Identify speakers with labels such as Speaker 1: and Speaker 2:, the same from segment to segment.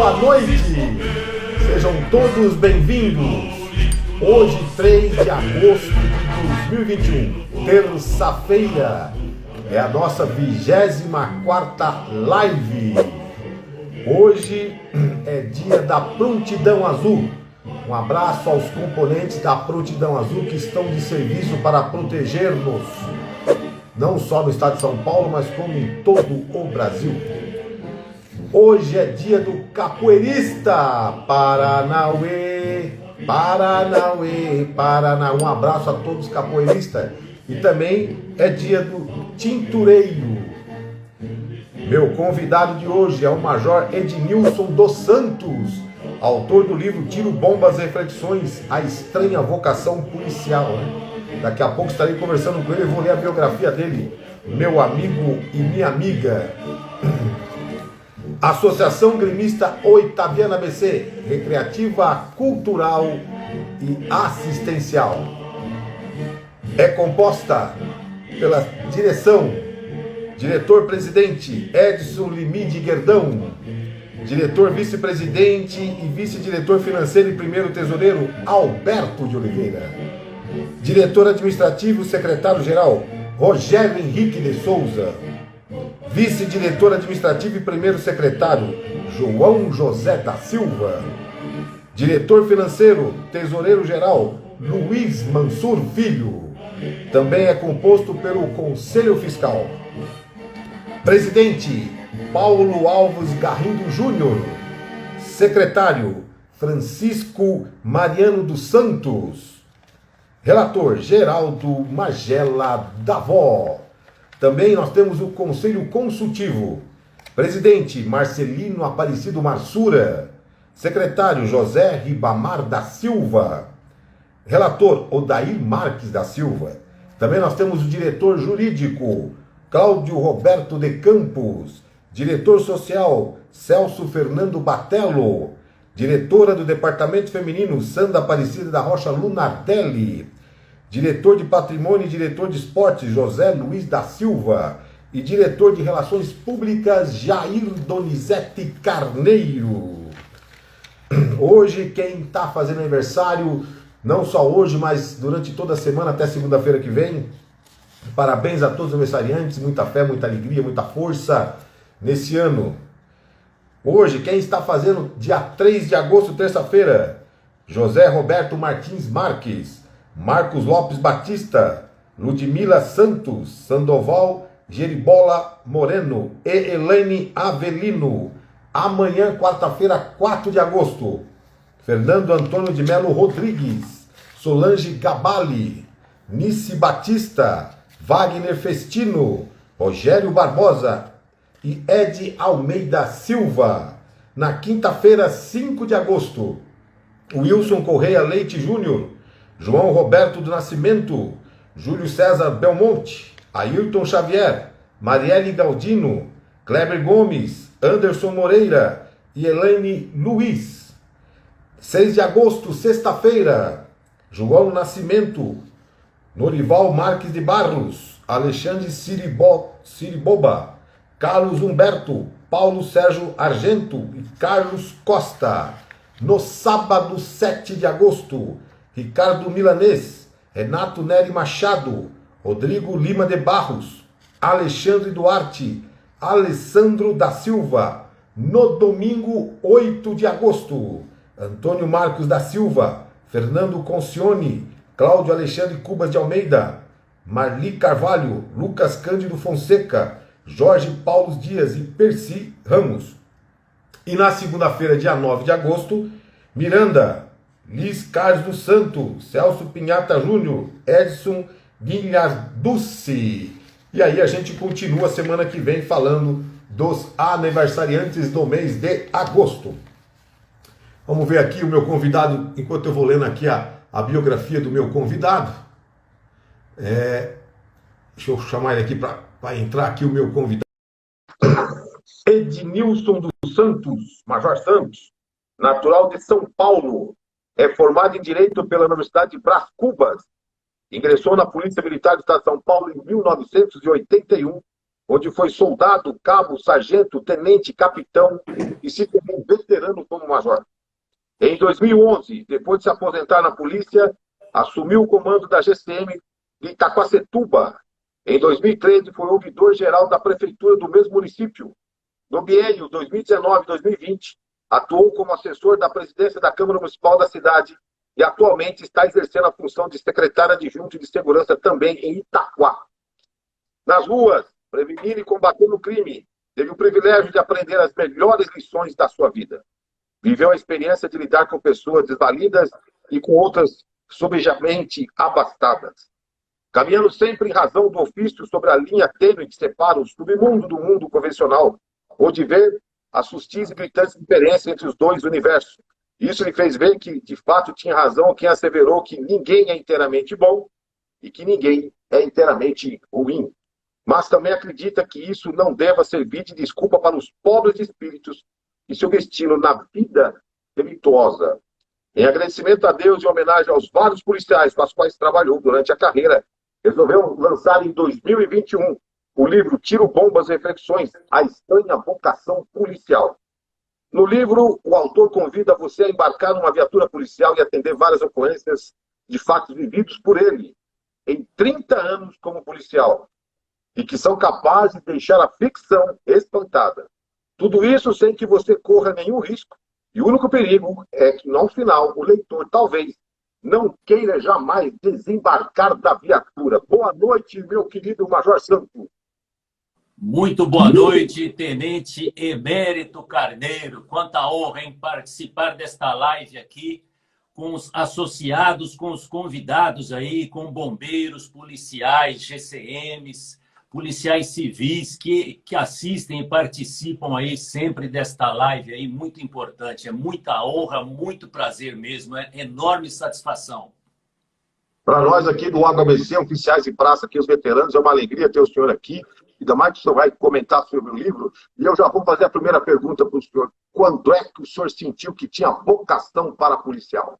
Speaker 1: boa noite! Sejam todos bem-vindos! Hoje, 3 de agosto de 2021, terça-feira, é a nossa 24ª live. Hoje é dia da Prontidão Azul. Um abraço aos componentes da Prontidão Azul que estão de serviço para proteger-nos, não só no estado de São Paulo, mas como em todo o Brasil. Hoje é dia do capoeirista. Paranauê, Paranauê, Paraná. Um abraço a todos os capoeiristas. E também é dia do tintureiro. Meu convidado de hoje é o Major Ednilson dos Santos, autor do livro Tiro, Bombas e Reflexões, a estranha vocação policial. Daqui a pouco estarei conversando com ele e vou ler a biografia dele. Meu amigo e minha amiga. Associação Gremista Oitaviana ABC, recreativa, cultural e assistencial. É composta pela diretor-presidente Edson Limide Guerdão, diretor vice-presidente e vice-diretor financeiro e primeiro tesoureiro Alberto de Oliveira, diretor administrativo secretário-geral Rogério Henrique de Souza, vice-diretor administrativo e primeiro secretário João José da Silva, diretor financeiro, tesoureiro-geral Luiz Mansur Filho. Também é composto pelo Conselho Fiscal. Presidente Paulo Alves Garrindo Júnior. Secretário Francisco Mariano dos Santos. Relator Geraldo Magela Davó. Também nós temos o Conselho Consultivo. Presidente Marcelino Aparecido Marsura. Secretário José Ribamar da Silva. Relator Odair Marques da Silva. Também nós temos o diretor jurídico Cláudio Roberto de Campos. Diretor social Celso Fernando Batello. Diretora do Departamento Feminino Sandra Aparecida da Rocha Lunardelli. Diretor de Patrimônio e diretor de Esportes José Luiz da Silva. E diretor de Relações Públicas Jair Donizete Carneiro. Hoje quem está fazendo aniversário, não só hoje, mas durante toda a semana até segunda-feira que vem, parabéns a todos os aniversariantes, muita fé, muita alegria, muita força nesse ano. Hoje quem está fazendo dia 3 de agosto, terça-feira, José Roberto Martins Marques, Marcos Lopes Batista, Ludmila Santos, Sandoval Geribola Moreno e Elaine Avelino. Amanhã, quarta-feira, 4 de agosto, Fernando Antônio de Melo Rodrigues, Solange Gabali, Nice Batista, Wagner Festino, Rogério Barbosa e Ed Almeida Silva. Na quinta-feira, 5 de agosto, Wilson Correia Leite Júnior, João Roberto do Nascimento, Júlio César Belmonte, Ailton Xavier, Marielle Galdino, Kleber Gomes, Anderson Moreira e Elaine Luiz. 6 de agosto, sexta-feira, João Nascimento, Norival Marques de Barros, Alexandre Siriboba, Carlos Humberto, Paulo Sérgio Argento e Carlos Costa. No sábado, 7 de agosto, Ricardo Milanês, Renato Nery Machado, Rodrigo Lima de Barros, Alexandre Duarte, Alessandro da Silva. No domingo, 8 de agosto, Antônio Marcos da Silva, Fernando Concione, Cláudio Alexandre Cubas de Almeida, Marli Carvalho, Lucas Cândido Fonseca, Jorge Paulo Dias e Percy Ramos. E na segunda-feira, dia 9 de agosto, Miranda, Liz Carlos dos Santos, Celso Pinhata Júnior, Edson Guilharducci. E aí a gente continua semana que vem falando dos aniversariantes do mês de agosto. Vamos ver aqui o meu convidado, enquanto eu vou lendo aqui a biografia do meu convidado. Deixa eu chamar ele aqui para entrar aqui o meu convidado. Ednilson dos Santos, Major Santos, natural de São Paulo, é formado em Direito pela Universidade de Brás Cubas. Ingressou na Polícia Militar do Estado de São Paulo em 1981, onde foi soldado, cabo, sargento, tenente, capitão e se tornou veterano como major. Em 2011, depois de se aposentar na polícia, assumiu o comando da GCM de Itaquacetuba. Em 2013, foi ouvidor-geral da prefeitura do mesmo município. No biênio 2019-2020, atuou como assessor da presidência da Câmara Municipal da cidade e atualmente está exercendo a função de secretário adjunto de segurança também em Itaquá. Nas ruas, prevenir e combater o crime, teve o privilégio de aprender as melhores lições da sua vida. Viveu a experiência de lidar com pessoas desvalidas e com outras subjamente abastadas. Caminhando sempre em razão do ofício sobre a linha tênue que separa o submundo do mundo convencional, ou de ver a sutis e gritante diferença entre os dois universos. Isso lhe fez ver que, de fato, tinha razão quem asseverou que ninguém é inteiramente bom e que ninguém é inteiramente ruim. Mas também acredita que isso não deva servir de desculpa para os pobres espíritos que se obstinam na vida delituosa. Em agradecimento a Deus e homenagem aos vários policiais com os quais trabalhou durante a carreira, resolveu lançar em 2021 o livro Tiro Bombas Reflexões, a estranha vocação policial. No livro, o autor convida você a embarcar numa viatura policial e atender várias ocorrências de fatos vividos por ele em 30 anos como policial e que são capazes de deixar a ficção espantada. Tudo isso sem que você corra nenhum risco. E o único perigo é que, no final, o leitor talvez não queira jamais desembarcar da viatura. Boa noite, meu querido Major Santos.
Speaker 2: Muito boa noite, Tenente Emérito Carneiro. Quanta honra em participar desta live aqui com os associados, com os convidados aí, com bombeiros, policiais, GCMs, policiais civis que assistem e participam aí sempre desta live aí, muito importante. É muita honra, muito prazer mesmo, é enorme satisfação.
Speaker 1: Para nós aqui do ABC, oficiais de praça, aqui os veteranos, é uma alegria ter o senhor aqui. Ainda mais que o senhor vai comentar sobre o livro. E eu já vou fazer a primeira pergunta para o senhor. Quando é que o senhor sentiu que tinha vocação para policial?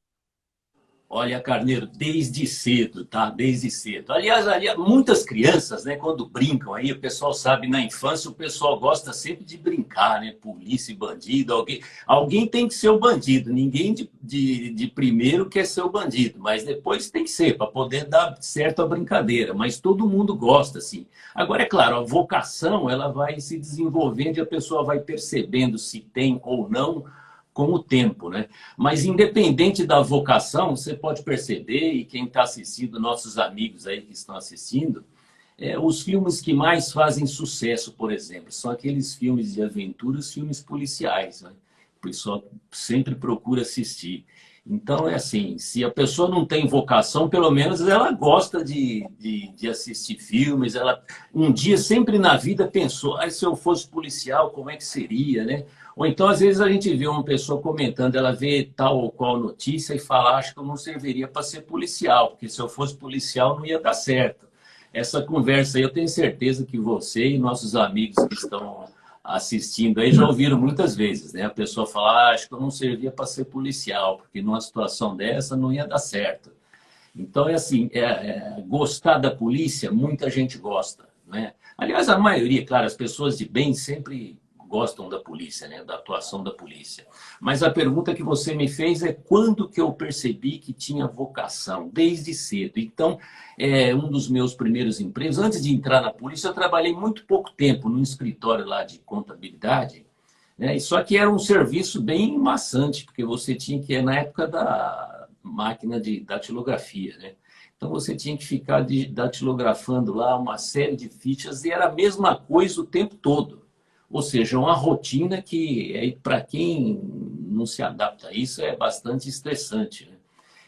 Speaker 2: Olha, Carneiro, desde cedo, tá? Desde cedo. Aliás, muitas crianças, né, quando brincam aí, o pessoal sabe, na infância, o pessoal gosta sempre de brincar, né? Polícia e bandido, alguém tem que ser o bandido. Ninguém de primeiro quer ser o bandido, mas depois tem que ser, para poder dar certo a brincadeira. Mas todo mundo gosta, assim. Agora, é claro, a vocação, ela vai se desenvolvendo e a pessoa vai percebendo se tem ou não com o tempo, né? Mas independente da vocação, você pode perceber, e quem está assistindo, nossos amigos aí que estão assistindo, os filmes que mais fazem sucesso, por exemplo, são aqueles filmes de aventuras, filmes policiais, né? O pessoal sempre procura assistir. Então, é assim, se a pessoa não tem vocação, pelo menos ela gosta de assistir filmes, ela um dia, sempre na vida, pensou, se eu fosse policial, como é que seria, né? Ou então, às vezes, a gente vê uma pessoa comentando, ela vê tal ou qual notícia e fala, acho que eu não serviria para ser policial, porque se eu fosse policial não ia dar certo. Essa conversa aí, eu tenho certeza que você e nossos amigos que estão assistindo aí já ouviram muitas vezes, né? A pessoa fala, acho que eu não servia para ser policial, porque numa situação dessa não ia dar certo. Então, é assim, gostar da polícia, muita gente gosta, né? Aliás, a maioria, claro, as pessoas de bem sempre gostam da polícia, né? Da atuação da polícia. Mas a pergunta que você me fez é quando que eu percebi que tinha vocação? Desde cedo. Então, um dos meus primeiros empregos, antes de entrar na polícia, eu trabalhei muito pouco tempo num escritório lá de contabilidade, né? Só que era um serviço bem maçante, porque você tinha que ir na época da máquina de datilografia, né? Então, você tinha que ficar datilografando lá uma série de fichas e era a mesma coisa o tempo todo. Ou seja, uma rotina que, para quem não se adapta a isso, é bastante estressante, né?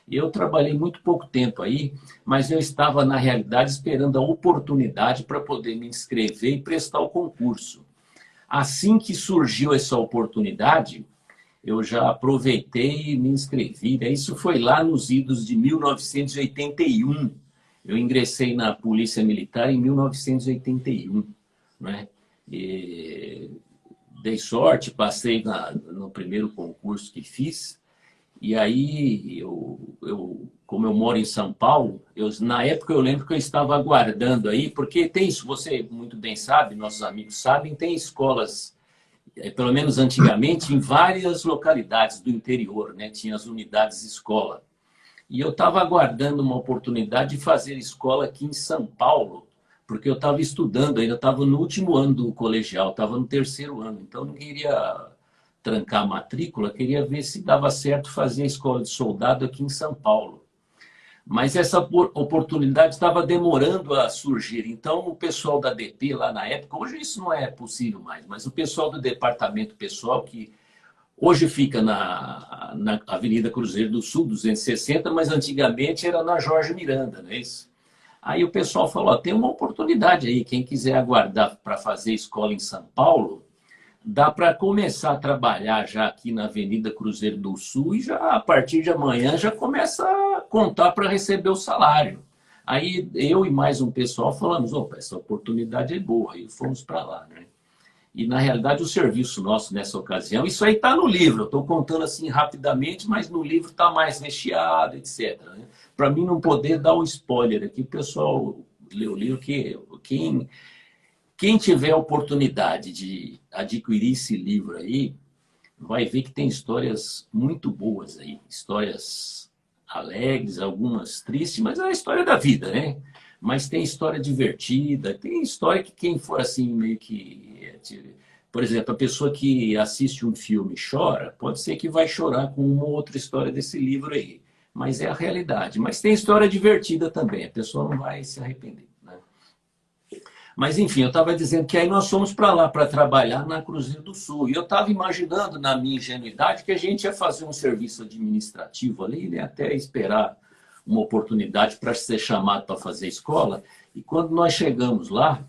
Speaker 2: Eu trabalhei muito pouco tempo aí, mas eu estava, na realidade, esperando a oportunidade para poder me inscrever e prestar o concurso. Assim que surgiu essa oportunidade, eu já aproveitei e me inscrevi. Isso foi lá nos idos de 1981. Eu ingressei na Polícia Militar em 1981, né? E dei sorte, passei no primeiro concurso que fiz E aí, como eu moro em São Paulo, na época eu lembro que eu estava aguardando aí, porque tem isso, você muito bem sabe, nossos amigos sabem, tem escolas, pelo menos antigamente, em várias localidades do interior, né? Tinha as unidades escola. E eu estava aguardando uma oportunidade de fazer escola aqui em São Paulo, porque eu estava estudando ainda, estava no último ano do colegial, estava no terceiro ano, então não queria trancar a matrícula, queria ver se dava certo fazer a escola de soldado aqui em São Paulo. Mas essa oportunidade estava demorando a surgir. Então, o pessoal da DP lá na época, hoje isso não é possível mais, mas o pessoal do departamento pessoal, que hoje fica na Avenida Cruzeiro do Sul, 260, mas antigamente era na Jorge Miranda, não é isso? Aí o pessoal falou, ó, tem uma oportunidade aí, quem quiser aguardar para fazer escola em São Paulo, dá para começar a trabalhar já aqui na Avenida Cruzeiro do Sul e já a partir de amanhã já começa a contar para receber o salário. Aí eu e mais um pessoal falamos, opa, essa oportunidade é boa, aí fomos para lá, né? E na realidade o serviço nosso nessa ocasião, isso aí está no livro, eu estou contando assim rapidamente, mas no livro está mais recheado, etc. Né? Para mim não poder dar um spoiler aqui, o pessoal lê o livro, que quem tiver a oportunidade de adquirir esse livro aí, vai ver que tem histórias muito boas aí. Histórias alegres, algumas tristes, mas é a história da vida, né? Mas tem história divertida, tem história que quem for assim, meio que... Por exemplo, a pessoa que assiste um filme e chora, pode ser que vai chorar com uma ou outra história desse livro aí. Mas é a realidade. Mas tem história divertida também, a pessoa não vai se arrepender. Mas, enfim, eu estava dizendo que aí nós fomos para lá para trabalhar na Cruzeiro do Sul. E eu estava imaginando, na minha ingenuidade, que a gente ia fazer um serviço administrativo ali, né, até esperar uma oportunidade para ser chamado para fazer escola. E quando nós chegamos lá,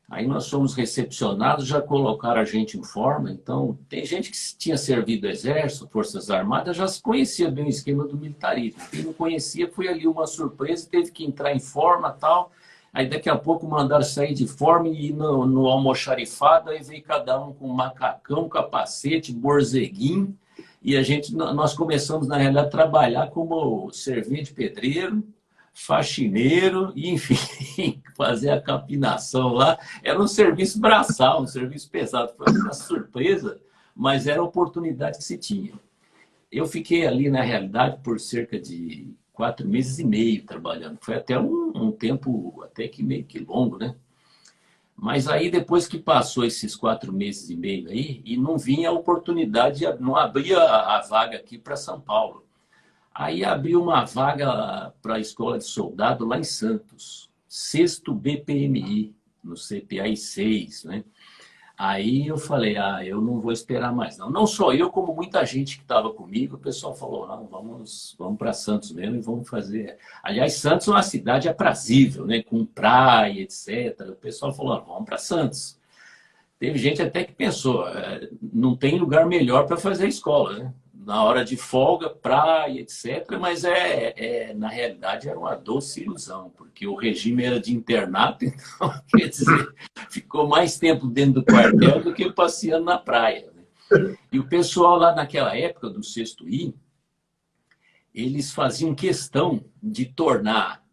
Speaker 2: aí nós fomos recepcionados, já colocaram a gente em forma. Então, tem gente que tinha servido Exército, Forças Armadas, já se conhecia bem o esquema do militarismo. Quem não conhecia, foi ali uma surpresa, teve que entrar em forma e tal. Aí daqui a pouco mandaram sair de forma e ir no almoxarifado, aí veio cada um com macacão, capacete, borzeguim, e nós começamos, na realidade, a trabalhar como servente de pedreiro, faxineiro, e enfim, fazer a capinação lá. Era um serviço braçal, um serviço pesado. Foi uma surpresa, mas era a oportunidade que se tinha. Eu fiquei ali, na realidade, por cerca de 4 meses e meio trabalhando. Foi até um tempo até que meio que longo, né? Mas aí, depois que passou esses 4 meses e meio aí, e não vinha a oportunidade, não abria a vaga aqui para São Paulo. Aí abriu uma vaga para a escola de soldado lá em Santos, 6º BPMI, no CPI 6, né? Aí eu falei, eu não vou esperar mais, não. Não só eu, como muita gente que estava comigo, o pessoal falou, não, vamos para Santos mesmo e vamos fazer... Aliás, Santos é uma cidade aprazível, né, com praia, etc. O pessoal falou, vamos para Santos. Teve gente até que pensou, não tem lugar melhor para fazer a escola, né? Na hora de folga, praia, etc. Mas na realidade era uma doce ilusão, porque o regime era de internato, então, quer dizer, ficou mais tempo dentro do quartel do que passeando na praia. Né? E o pessoal lá naquela época, do 6º I, eles faziam questão de tornar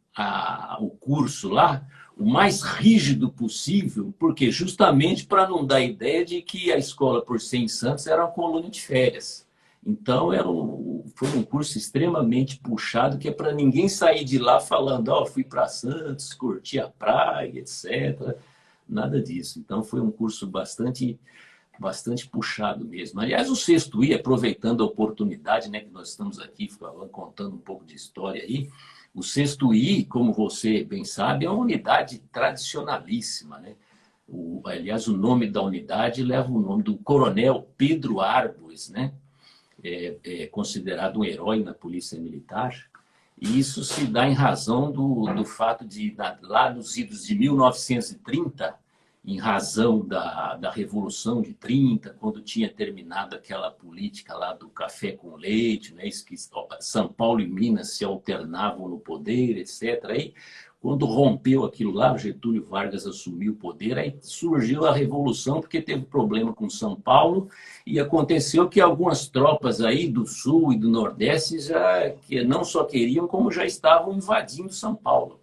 Speaker 2: o curso lá o mais rígido possível, porque justamente para não dar ideia de que a escola, por ser em Santos, era uma colônia de férias. Então, foi um curso extremamente puxado, que é para ninguém sair de lá falando, fui para Santos, curti a praia, etc. Nada disso. Então, foi um curso bastante puxado mesmo. Aliás, o 6º I, aproveitando a oportunidade, né, que nós estamos aqui contando um pouco de história aí, o 6º I, como você bem sabe, é uma unidade tradicionalíssima, né? Aliás, o nome da unidade leva o nome do Coronel Pedro Arbores, né? É considerado um herói na Polícia Militar, e isso se dá em razão do fato de, lá nos idos de 1930, em razão da Revolução de 30, quando tinha terminado aquela política lá do café com leite, né? Isso que São Paulo e Minas se alternavam no poder, etc. Aí, quando rompeu aquilo lá, o Getúlio Vargas assumiu o poder, aí surgiu a Revolução, porque teve problema com São Paulo, e aconteceu que algumas tropas aí do Sul e do Nordeste já que não só queriam, como já estavam invadindo São Paulo.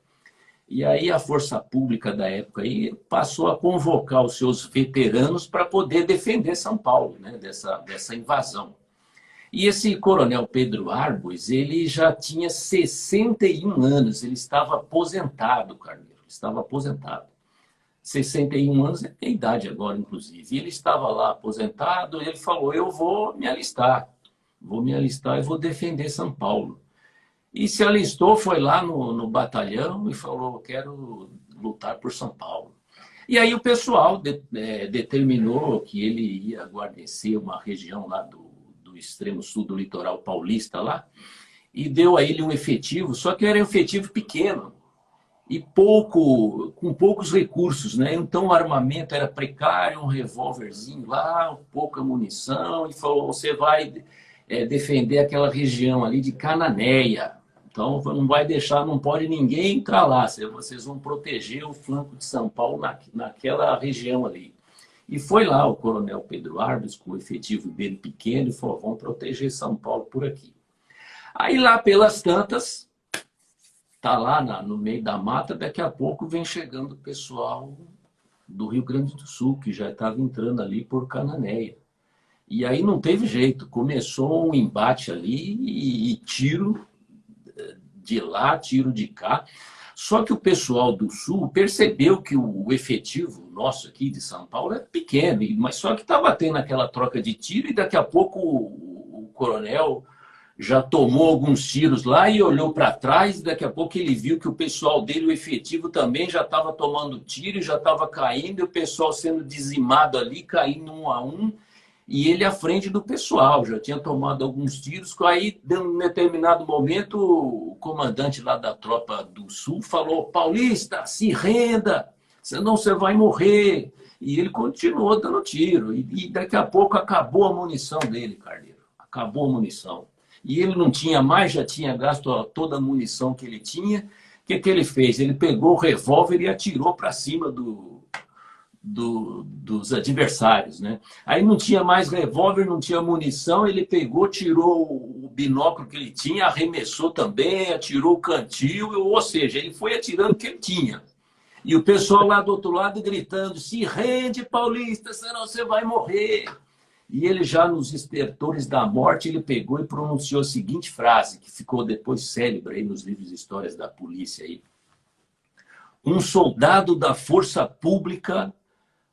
Speaker 2: E aí a força pública da época aí passou a convocar os seus veteranos para poder defender São Paulo, né, dessa invasão. E esse coronel Pedro Arbos, ele já tinha 61 anos, ele estava aposentado, Carneiro, estava aposentado. 61 anos é a idade agora, inclusive. E ele estava lá aposentado, e ele falou, eu vou me alistar e vou defender São Paulo. E se alistou, foi lá no batalhão e falou, quero lutar por São Paulo. E aí o pessoal determinou que ele ia guarnecer uma região lá do extremo sul do litoral paulista lá, e deu a ele um efetivo, só que era um efetivo pequeno e com poucos recursos, né? Então o armamento era precário, um revólverzinho lá, pouca munição, e falou, você vai defender aquela região ali de Cananéia. Então, não vai deixar, não pode ninguém entrar lá. Vocês vão proteger o flanco de São Paulo naquela região ali. E foi lá o coronel Pedro Arbos, com o efetivo dele pequeno, e falou, vamos proteger São Paulo por aqui. Aí lá pelas tantas, tá lá no meio da mata, daqui a pouco vem chegando o pessoal do Rio Grande do Sul, que já estava entrando ali por Cananéia. E aí não teve jeito, começou um embate ali e tiro de lá, tiro de cá. Só que o pessoal do Sul percebeu que o efetivo nosso aqui de São Paulo é pequeno, mas só que estava tendo aquela troca de tiro e daqui a pouco o coronel já tomou alguns tiros lá e olhou para trás e daqui a pouco ele viu que o pessoal dele, o efetivo, também já estava tomando tiro e já estava caindo, e o pessoal sendo dizimado ali, caindo um a um. E ele à frente do pessoal, já tinha tomado alguns tiros. Aí, em um determinado momento, o comandante lá da tropa do Sul falou, Paulista, se renda, senão você vai morrer. E ele continuou dando tiro. E daqui a pouco acabou a munição dele, Carneiro. Acabou a munição. E ele não tinha mais, já tinha gasto toda a munição que ele tinha. O que ele fez? Ele pegou o revólver e atirou para cima dos adversários, né? Aí não tinha mais revólver, não tinha munição, ele pegou, tirou o binóculo que ele tinha, arremessou também, atirou o cantil, ou seja, ele foi atirando o que ele tinha. E o pessoal lá do outro lado gritando, se rende, Paulista, senão você vai morrer. E ele já nos estertores da morte, ele pegou e pronunciou a seguinte frase, que ficou depois célebre aí nos livros de histórias da polícia aí. Um soldado da força pública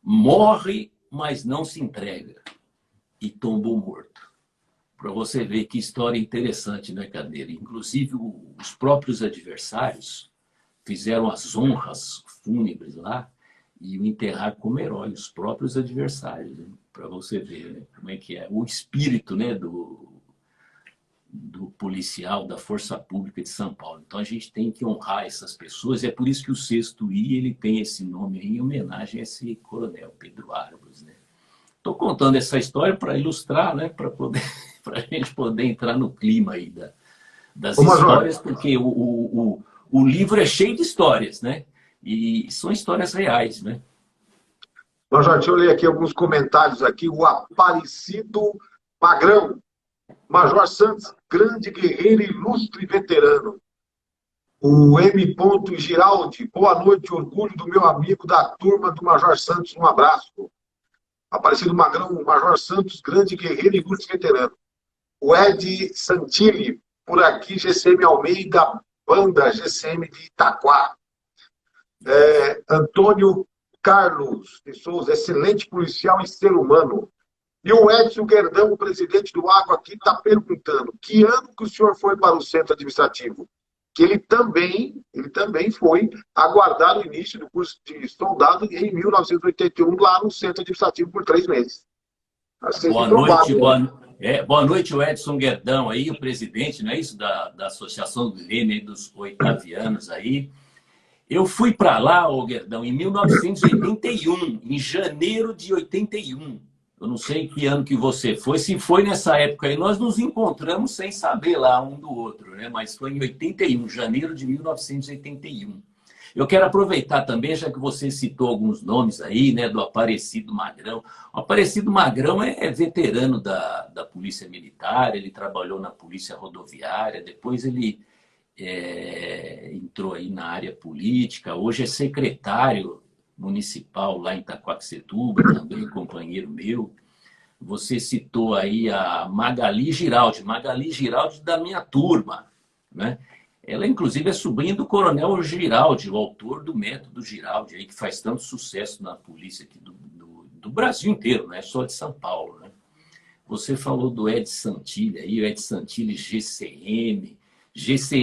Speaker 2: morre, mas não se entrega. E tombou morto. Para você ver que história interessante, né, Cadeira? Inclusive, os próprios adversários fizeram as honras fúnebres lá e o enterraram como herói, os próprios adversários. Né? Para você ver, né, como é que é. O espírito, né, do policial, da Força Pública de São Paulo. Então, a gente tem que honrar essas pessoas, e é por isso que o 6º I ele tem esse nome aí, em homenagem a esse coronel Pedro Arbos. Né? Estou contando essa história para ilustrar, né, para a gente poder entrar no clima aí das histórias, porque o livro é cheio de histórias, né? E são histórias reais, né?
Speaker 1: Major, deixa eu ler aqui alguns comentários aqui. O Aparecido Magrão. Major Santos, grande guerreiro, ilustre veterano. O M. Giraldi, boa noite, orgulho do meu amigo da turma do Major Santos, um abraço. Aparecido Magrão, Major Santos, grande guerreiro, ilustre veterano. O Ed Santilli, por aqui, GCM Almeida, banda GCM de Itaquá. Antônio Carlos de Souza, excelente policial e ser humano. E o Edson Guerdão, o presidente do Água, aqui está perguntando que ano que o senhor foi para o centro administrativo? Que ele também foi aguardar o início do curso de soldado em 1981, lá no centro administrativo, por 3 meses. Assim,
Speaker 2: boa noite, boa noite, o Edson Guerdão aí, o presidente, não é isso? Da Associação do Grêmio dos oitavianos aí. Eu fui para lá, ô Guerdão, em 1981, em janeiro de 81. Eu não sei em que ano que você foi. Se foi nessa época aí, nós nos encontramos sem saber lá um do outro, né? Mas foi em 81, janeiro de 1981. Eu quero aproveitar também, já que você citou alguns nomes aí, né, do Aparecido Magrão. O Aparecido Magrão é veterano da Polícia Militar, ele trabalhou na Polícia Rodoviária, depois ele entrou aí na área política, hoje é secretário municipal lá em Itaquaquecetuba, também companheiro meu. Você citou aí a Magali Giraldi da minha turma, né? Ela, inclusive, é sobrinha do Coronel Giraldi, o autor do método Giraldi, aí, que faz tanto sucesso na polícia aqui do Brasil inteiro, não é só de São Paulo, né? Você falou do Ed Santilli, aí, o Ed Santilli GCM,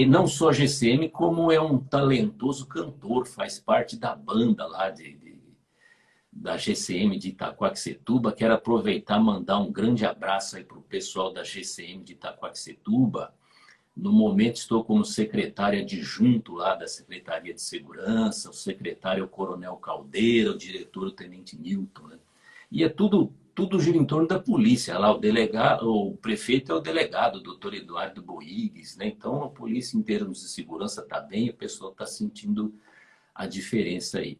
Speaker 2: não só GCM, como é um talentoso cantor, faz parte da banda lá da GCM de Itaquaquecetuba. Quero aproveitar e mandar um grande abraço aí para o pessoal da GCM de Itaquaquecetuba. No momento estou como secretário adjunto lá da Secretaria de Segurança, o secretário é o Coronel Caldeira, o diretor o Tenente Newton, né? E é tudo gira em torno da polícia. Lá o prefeito é o delegado, o doutor Eduardo Boigues, né? Então a polícia em termos de segurança está bem, o pessoal está sentindo a diferença aí,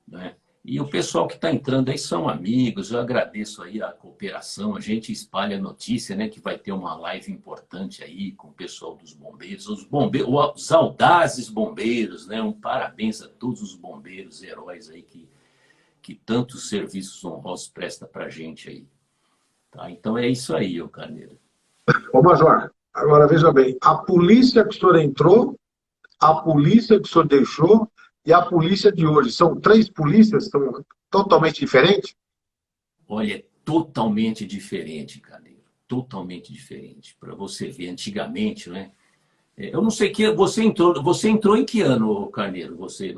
Speaker 2: né? E o pessoal que está entrando aí são amigos, eu agradeço aí a cooperação, a gente espalha a notícia, né, que vai ter uma live importante aí com o pessoal dos bombeiros, os audazes bombeiros, né, um parabéns a todos os bombeiros, heróis aí que tantos serviços honrosos presta para a gente aí. Tá? Então é isso aí, ô Carneiro.
Speaker 3: Ô, Major, agora veja bem, a polícia que o senhor entrou, a polícia que o senhor deixou e a polícia de hoje, são três polícias são totalmente diferentes?
Speaker 2: Olha, é totalmente diferente, Carneiro. Totalmente diferente. Para você ver, antigamente, né? Eu não sei que você entrou em que ano, Carneiro? Você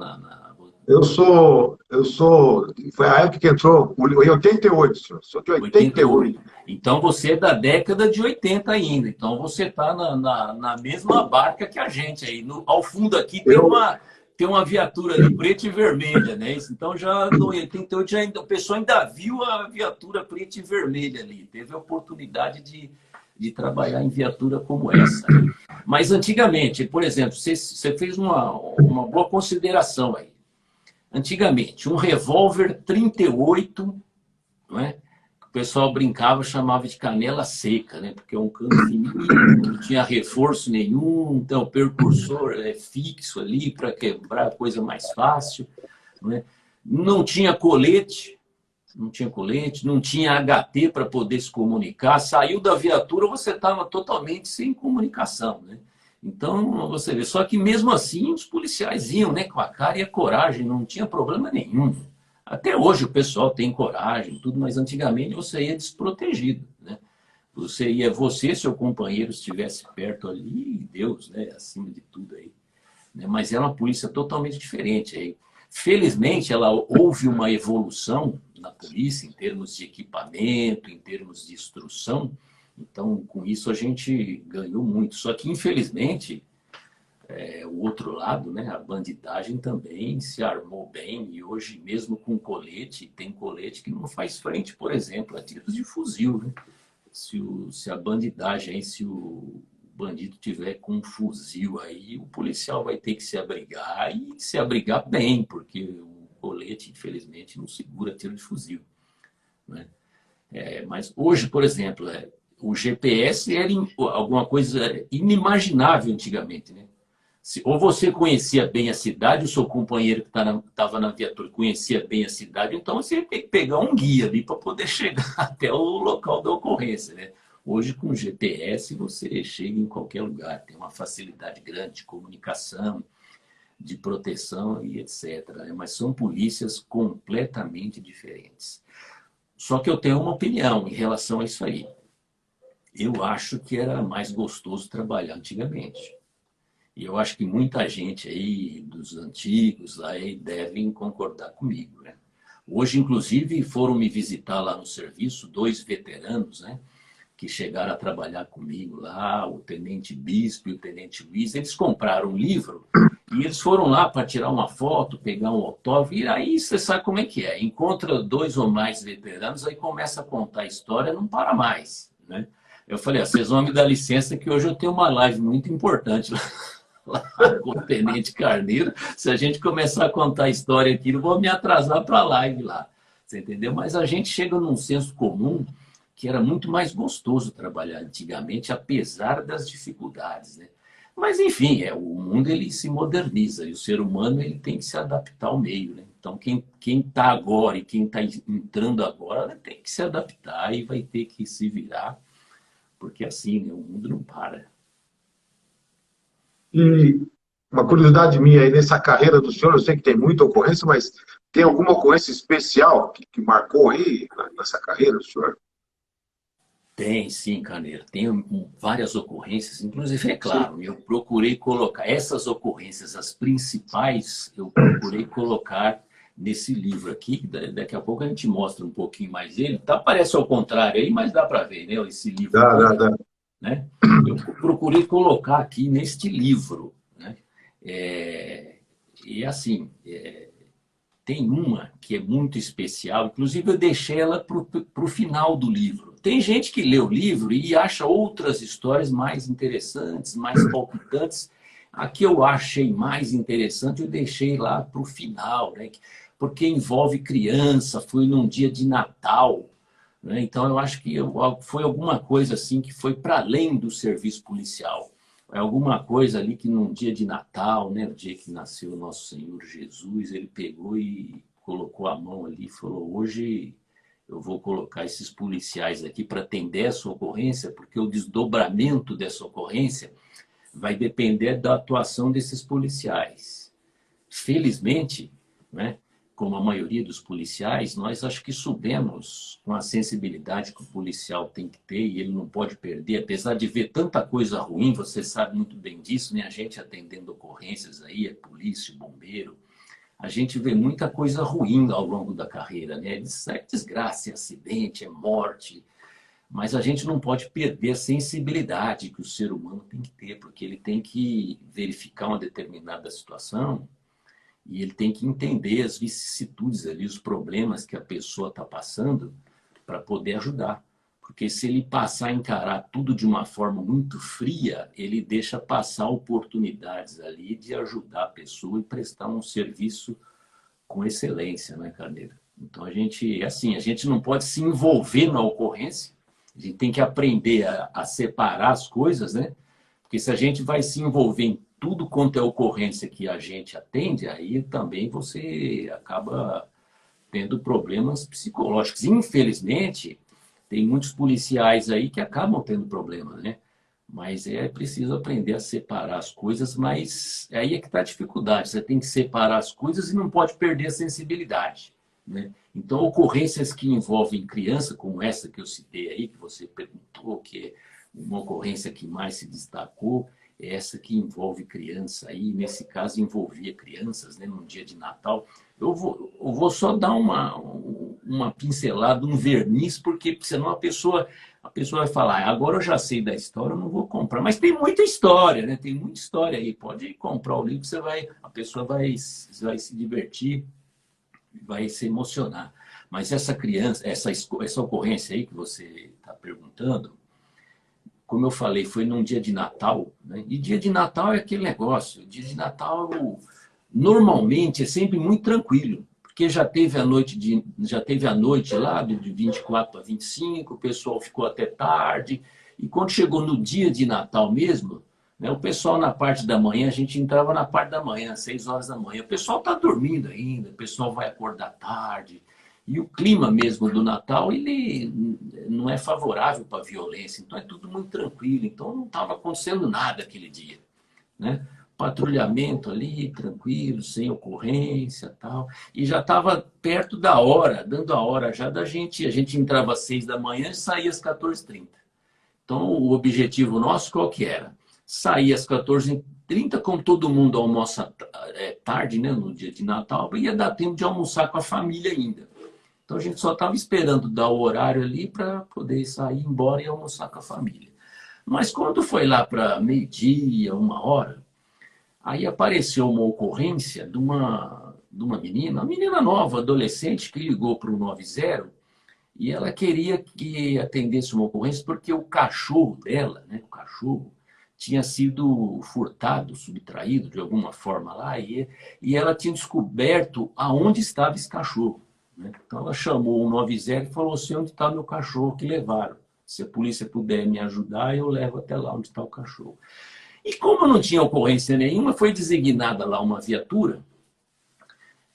Speaker 3: Foi a época que entrou, em 88, senhor. Sou de 88.
Speaker 2: Então você é da década de 80 ainda. Então você está na mesma barca que a gente aí. Ao fundo aqui tem uma viatura ali preta e vermelha, né? Então já no 88 o pessoal ainda viu a viatura preta e vermelha ali. Teve a oportunidade de trabalhar em viatura como essa. Mas antigamente, por exemplo, você fez uma boa consideração aí. Antigamente, um revólver 38, não é? O pessoal brincava, chamava de canela seca, né? Porque é um cano fininho, não tinha reforço nenhum, então o percursor é fixo ali para quebrar a coisa mais fácil, né? Não tinha colete, não tinha HT para poder se comunicar. Saiu da viatura, você estava totalmente sem comunicação, né? Então, você vê, só que mesmo assim os policiais iam, né, com a cara e a coragem, não tinha problema nenhum. Até hoje o pessoal tem coragem, tudo, mas antigamente você ia desprotegido, né? Você, seu companheiro, estivesse perto ali, Deus, né, acima de tudo aí, né? Mas é uma polícia totalmente diferente aí. Felizmente, houve uma evolução na polícia em termos de equipamento, em termos de instrução. Então, com isso, a gente ganhou muito. Só que, infelizmente, o outro lado, né, a bandidagem também se armou bem. E hoje, mesmo com colete, tem colete que não faz frente, por exemplo, a tiros de fuzil, né? Se a bandidagem, aí, se o bandido tiver com um fuzil, aí o policial vai ter que se abrigar e se abrigar bem, porque o colete, infelizmente, não segura tiro de fuzil, né? Mas hoje, por exemplo, o GPS era alguma coisa inimaginável antigamente, né? Ou você conhecia bem a cidade, o seu companheiro que estava na viatura conhecia bem a cidade, então você tem que pegar um guia ali para poder chegar até o local da ocorrência, né? Hoje, com o GPS, você chega em qualquer lugar, tem uma facilidade grande de comunicação, de proteção e etc, né? Mas são polícias completamente diferentes. Só que eu tenho uma opinião em relação a isso aí. Eu acho que era mais gostoso trabalhar antigamente. E eu acho que muita gente aí, dos antigos, aí, devem concordar comigo, né? Hoje, inclusive, foram me visitar lá no serviço 2 veteranos, né, que chegaram a trabalhar comigo lá, o Tenente Bispo e o Tenente Luiz. Eles compraram um livro E eles foram lá para tirar uma foto, pegar um autógrafo, e aí você sabe como é que é. Encontra 2 ou mais veteranos, aí começa a contar a história, não para mais, né? Eu falei, vocês vão me dar licença que hoje eu tenho uma live muito importante lá com o Tenente Carneiro. Se a gente começar a contar a história aqui, eu vou me atrasar para a live lá. Você entendeu? Mas a gente chega num senso comum que era muito mais gostoso trabalhar antigamente, apesar das dificuldades, né? Mas, enfim, o mundo ele se moderniza e o ser humano ele tem que se adaptar ao meio, né? Então, quem está agora e quem está entrando agora tem que se adaptar e vai ter que se virar, porque assim, né, o mundo não para.
Speaker 3: E uma curiosidade minha aí, nessa carreira do senhor, eu sei que tem muita ocorrência, mas tem alguma ocorrência especial que marcou aí nessa carreira do senhor?
Speaker 2: Tem, sim, Carneiro. Tem várias ocorrências, inclusive, é
Speaker 3: Sim.
Speaker 2: claro, eu procurei colocar essas ocorrências, as principais, eu procurei colocar nesse livro aqui, que daqui a pouco a gente mostra um pouquinho mais ele. Tá, parece ao contrário aí, mas dá para ver, né? Esse livro
Speaker 3: Dá, dá,
Speaker 2: aqui,
Speaker 3: dá.
Speaker 2: né? Eu procurei colocar aqui neste livro, né? E assim, tem uma que é muito especial, inclusive eu deixei ela para o final do livro. Tem gente que lê o livro e acha outras histórias mais interessantes, mais palpitantes. A que eu achei mais interessante eu deixei lá para o final, né? Porque envolve criança, foi num dia de Natal, né? Então eu acho que foi alguma coisa assim que foi para além do serviço policial. É alguma coisa ali que num dia de Natal, né, o dia que nasceu o nosso Senhor Jesus, ele pegou e colocou a mão ali e falou: hoje eu vou colocar esses policiais aqui para atender essa ocorrência, porque o desdobramento dessa ocorrência vai depender da atuação desses policiais. Felizmente, né, como a maioria dos policiais, nós acho que soubemos com a sensibilidade que o policial tem que ter e ele não pode perder, apesar de ver tanta coisa ruim, você sabe muito bem disso, né? A gente atendendo ocorrências aí, é polícia, bombeiro, a gente vê muita coisa ruim ao longo da carreira, né? É desgraça, é acidente, é morte, mas a gente não pode perder a sensibilidade que o ser humano tem que ter, porque ele tem que verificar uma determinada situação e ele tem que entender as vicissitudes ali, os problemas que a pessoa está passando para poder ajudar. Porque se ele passar a encarar tudo de uma forma muito fria, ele deixa passar oportunidades ali de ajudar a pessoa e prestar um serviço com excelência, né, Carneiro? Então a gente não pode se envolver na ocorrência, a gente tem que aprender a separar as coisas, né? Porque se a gente vai se envolver em tudo quanto é ocorrência que a gente atende, aí também você acaba tendo problemas psicológicos. Infelizmente, tem muitos policiais aí que acabam tendo problemas, né? Mas é preciso aprender a separar as coisas, mas aí é que está a dificuldade. Você tem que separar as coisas e não pode perder a sensibilidade, né? Então, ocorrências que envolvem criança, como essa que eu citei aí, que você perguntou, que é uma ocorrência que mais se destacou, é essa que envolve criança aí, nesse caso envolvia crianças, né, num dia de Natal. Eu vou só dar uma pincelada, um verniz, porque senão a pessoa vai falar: agora eu já sei da história, eu não vou comprar. Mas tem muita história, né? Tem muita história aí. Pode comprar o livro, a pessoa vai se divertir, vai se emocionar. Mas essa criança, essa ocorrência aí que você está perguntando, como eu falei, foi num dia de Natal, né? E dia de Natal é aquele negócio. Dia de Natal, normalmente, é sempre muito tranquilo, porque já teve a noite lá, de 24 para 25, o pessoal ficou até tarde, e quando chegou no dia de Natal mesmo, né, o pessoal na parte da manhã, a gente entrava na parte da manhã, 6 horas da manhã, o pessoal está dormindo ainda, o pessoal vai acordar tarde, e o clima mesmo do Natal, ele não é favorável para a violência, então é tudo muito tranquilo. Então não estava acontecendo nada aquele dia, né? Patrulhamento ali, tranquilo, sem ocorrência tal. E já estava perto da hora, dando a hora já da gente. A gente entrava às 6 da manhã e saía às 14h30. Então o objetivo nosso qual que era? Sair às 14h30, como todo mundo almoça tarde, né, no dia de Natal, ia dar tempo de almoçar com a família ainda. Então a gente só estava esperando dar o horário ali para poder sair embora e almoçar com a família. Mas quando foi lá para meio-dia, 1 hora, Aí apareceu uma ocorrência de uma menina, uma menina nova, adolescente, que ligou para o 90 e ela queria que atendesse uma ocorrência porque o cachorro dela, né, o cachorro, tinha sido furtado, subtraído de alguma forma lá, e ela tinha descoberto aonde estava esse cachorro. Né? Então ela chamou o 90 e falou assim, onde está meu cachorro que levaram? Se a polícia puder me ajudar, eu levo até lá onde está o cachorro. E como não tinha ocorrência nenhuma, foi designada lá uma viatura,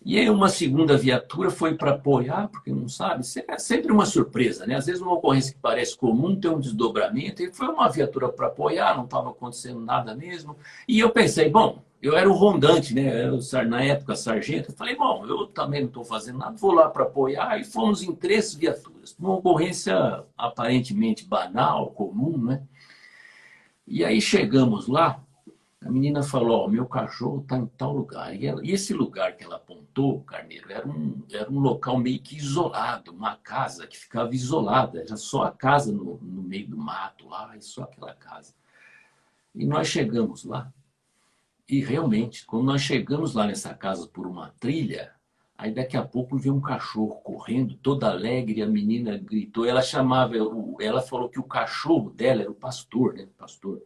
Speaker 2: e aí uma segunda viatura foi para apoiar, porque não sabe, é sempre uma surpresa, né? Às vezes uma ocorrência que parece comum tem um desdobramento, e foi uma viatura para apoiar, não estava acontecendo nada mesmo. E eu pensei, bom, eu era o rondante, né? Na época sargento, eu falei, bom, eu também não estou fazendo nada, vou lá para apoiar, e fomos em 3 viaturas. Uma ocorrência aparentemente banal, comum, né? E aí chegamos lá, a menina falou, meu cachorro está em tal lugar. E esse lugar que ela apontou, Carneiro, era um local meio que isolado, uma casa que ficava isolada, era só a casa no meio do mato lá, e só aquela casa. E nós chegamos lá, e realmente, quando nós chegamos lá nessa casa por uma trilha, aí daqui a pouco veio um cachorro correndo, toda alegre, a menina gritou, ela falou que o cachorro dela era o pastor, né, pastor.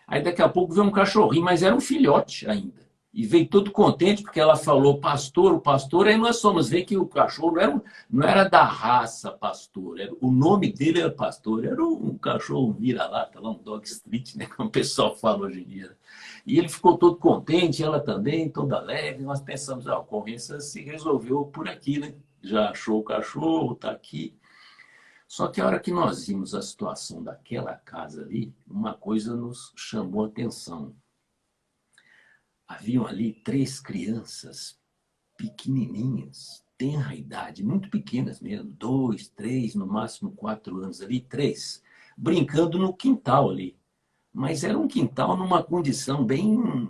Speaker 2: Aí daqui a pouco veio um cachorrinho, mas era um filhote ainda. E veio todo contente, porque ela falou pastor, o pastor, aí nós fomos ver que o cachorro não era da raça pastor, o nome dele era pastor, era um cachorro vira-lata, um dog street, né, como o pessoal fala hoje em dia. E ele ficou todo contente, ela também, toda alegre, nós pensamos, a ocorrência se resolveu por aqui, né? Já achou o cachorro, está aqui. Só que a hora que nós vimos a situação daquela casa ali, uma coisa nos chamou a atenção. Haviam ali 3 crianças pequenininhas, tenra idade, muito pequenas mesmo, 2, 3, no máximo 4 anos ali, 3, brincando no quintal ali. Mas era um quintal numa condição bem...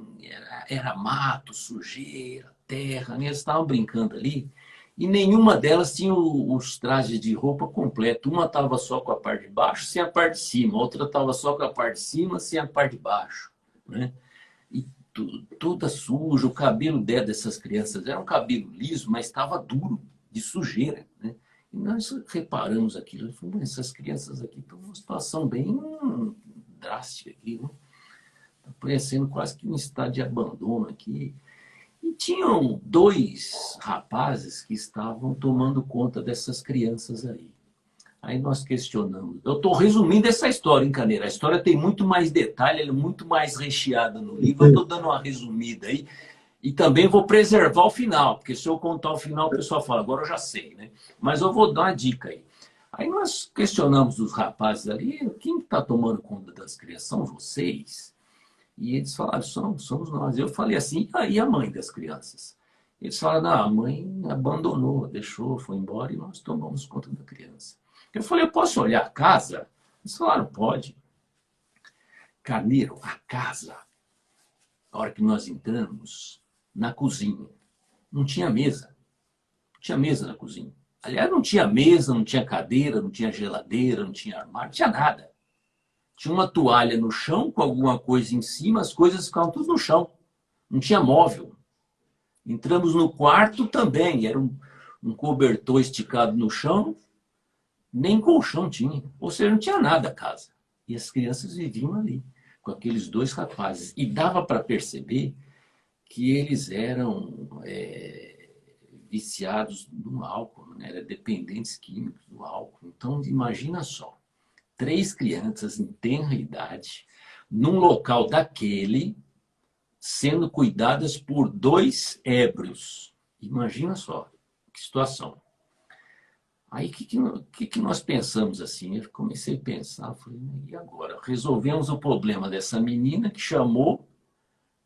Speaker 2: Era mato, sujeira, terra, né? Eles estavam brincando ali. E nenhuma delas tinha os trajes de roupa completo. Uma estava só com a parte de baixo, sem a parte de cima. A outra estava só com a parte de cima, sem a parte de baixo. Né? E toda suja. O cabelo dessas crianças era um cabelo liso, mas estava duro, de sujeira. Né? E nós reparamos aquilo. Falei, essas crianças aqui estão numa situação bem drástica aqui. Né? Está parecendo quase que um estado de abandono aqui. E tinham 2 rapazes que estavam tomando conta dessas crianças aí. Aí nós questionamos. Eu estou resumindo essa história, hein, Caneira? A história tem muito mais detalhe, ela é muito mais recheada no livro. Eu estou dando uma resumida aí. E também vou preservar o final, porque se eu contar o final, o pessoal fala, agora eu já sei, né? Mas eu vou dar uma dica aí. Aí nós questionamos os rapazes ali, quem está tomando conta das crianças? São vocês? E eles falaram, somos nós. Eu falei assim, e a mãe das crianças? Eles falaram, não, a mãe abandonou, deixou, foi embora e nós tomamos conta da criança. Eu falei, eu posso olhar a casa? Eles falaram, pode. Carneiro, a casa, a hora que nós entramos, na cozinha, não tinha mesa. Não tinha mesa na cozinha. Aliás, não tinha mesa, não tinha cadeira, não tinha geladeira, não tinha armário, não tinha nada. Tinha uma toalha no chão com alguma coisa em cima, as coisas ficavam tudo no chão. Não tinha móvel. Entramos no quarto também, era um cobertor esticado no chão, nem colchão tinha. Ou seja, não tinha nada a casa. E as crianças viviam ali, com aqueles 2 rapazes. E dava para perceber que eles eram viciados no álcool, né? Eram dependentes químicos do álcool. Então, imagina só. 3 crianças em tenra idade, num local daquele, sendo cuidadas por 2 ébrios. Imagina só, que situação. Aí, o que nós pensamos assim? Eu comecei a pensar, falei, e agora? Resolvemos o problema dessa menina que chamou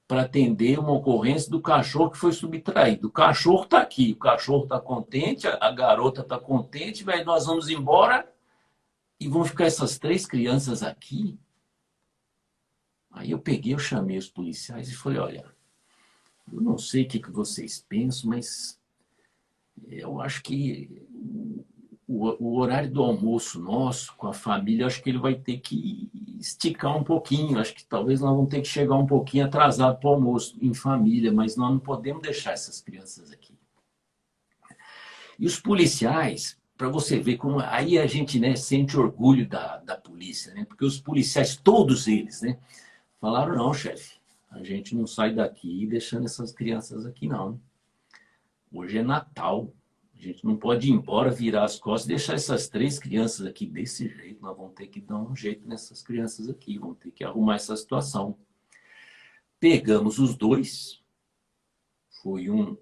Speaker 2: para atender uma ocorrência do cachorro que foi subtraído. O cachorro está aqui, o cachorro está contente, a garota está contente, mas nós vamos embora... E vão ficar essas 3 crianças aqui? Aí eu chamei os policiais e falei, olha, eu não sei o que vocês pensam, mas eu acho que o horário do almoço nosso com a família, acho que ele vai ter que esticar um pouquinho. Acho que talvez nós vamos ter que chegar um pouquinho atrasado para o almoço em família, mas nós não podemos deixar essas crianças aqui. E os policiais, para você ver como aí a gente, né, sente orgulho da polícia, né? Porque os policiais, todos eles, né, falaram: não, chefe, a gente não sai daqui deixando essas crianças aqui, não. Hoje é Natal. A gente não pode ir embora, virar as costas e deixar essas 3 crianças aqui desse jeito. Nós vamos ter que dar um jeito nessas crianças aqui, vamos ter que arrumar essa situação. Pegamos os 2,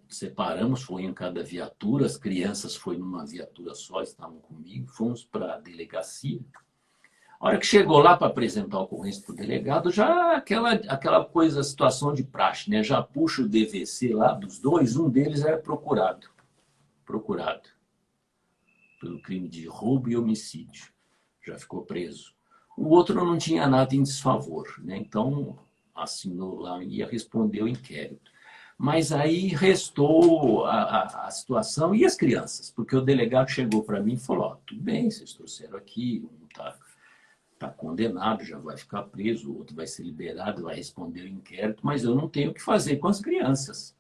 Speaker 2: separamos, foi em cada viatura, as crianças foi numa viatura só, estavam comigo, fomos para a delegacia. A hora que chegou lá para apresentar a ocorrência para o delegado, já aquela coisa, situação de praxe, né? Já puxa o DVC lá dos 2, um deles era procurado pelo crime de roubo e homicídio. Já ficou preso. O outro não tinha nada em desfavor, né? Então assinou lá e ia responder o inquérito. Mas aí restou a situação e as crianças, porque o delegado chegou para mim e falou: tudo bem, vocês trouxeram aqui, um tá condenado, já vai ficar preso, o outro vai ser liberado, vai responder o inquérito, mas eu não tenho o que fazer com as crianças.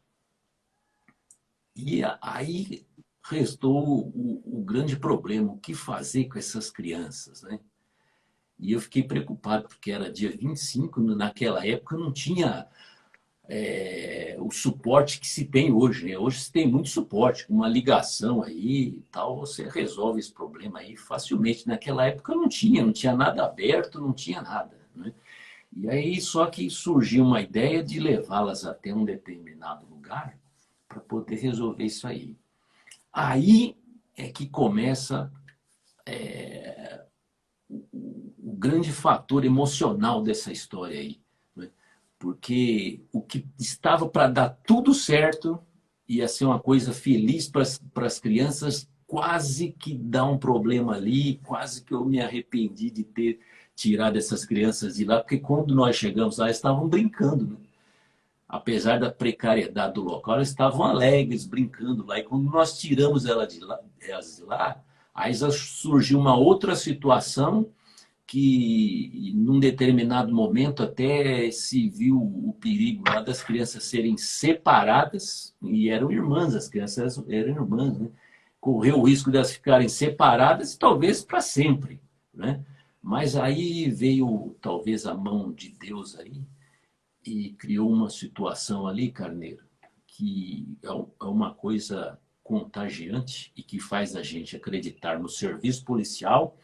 Speaker 2: E aí restou o grande problema: o que fazer com essas crianças, né? E eu fiquei preocupado, porque era dia 25, naquela época não tinha o suporte que se tem hoje, né? Hoje se tem muito suporte, uma ligação aí e tal, você resolve esse problema aí facilmente. Naquela época não tinha nada aberto, não tinha nada, né? E aí só que surgiu uma ideia de levá-las até um determinado lugar para poder resolver isso aí. Aí é que começa o grande fator emocional dessa história aí, né? Porque o que estava para dar tudo certo, ia ser uma coisa feliz para as crianças, quase que dá um problema ali, quase que eu me arrependi de ter tirado essas crianças de lá, porque quando nós chegamos lá, eles estavam brincando, né? Apesar da precariedade do local, eles estavam alegres, brincando lá. E quando nós tiramos elas de lá, aí surgiu uma outra situação que, num determinado momento, até se viu o perigo lá das crianças serem separadas, e eram irmãs, as crianças eram irmãs, né? Correu o risco de elas ficarem separadas, talvez para sempre, né? Mas aí veio, talvez, a mão de Deus aí, e criou uma situação ali, Carneiro, que é uma coisa contagiante e que faz a gente acreditar no serviço policial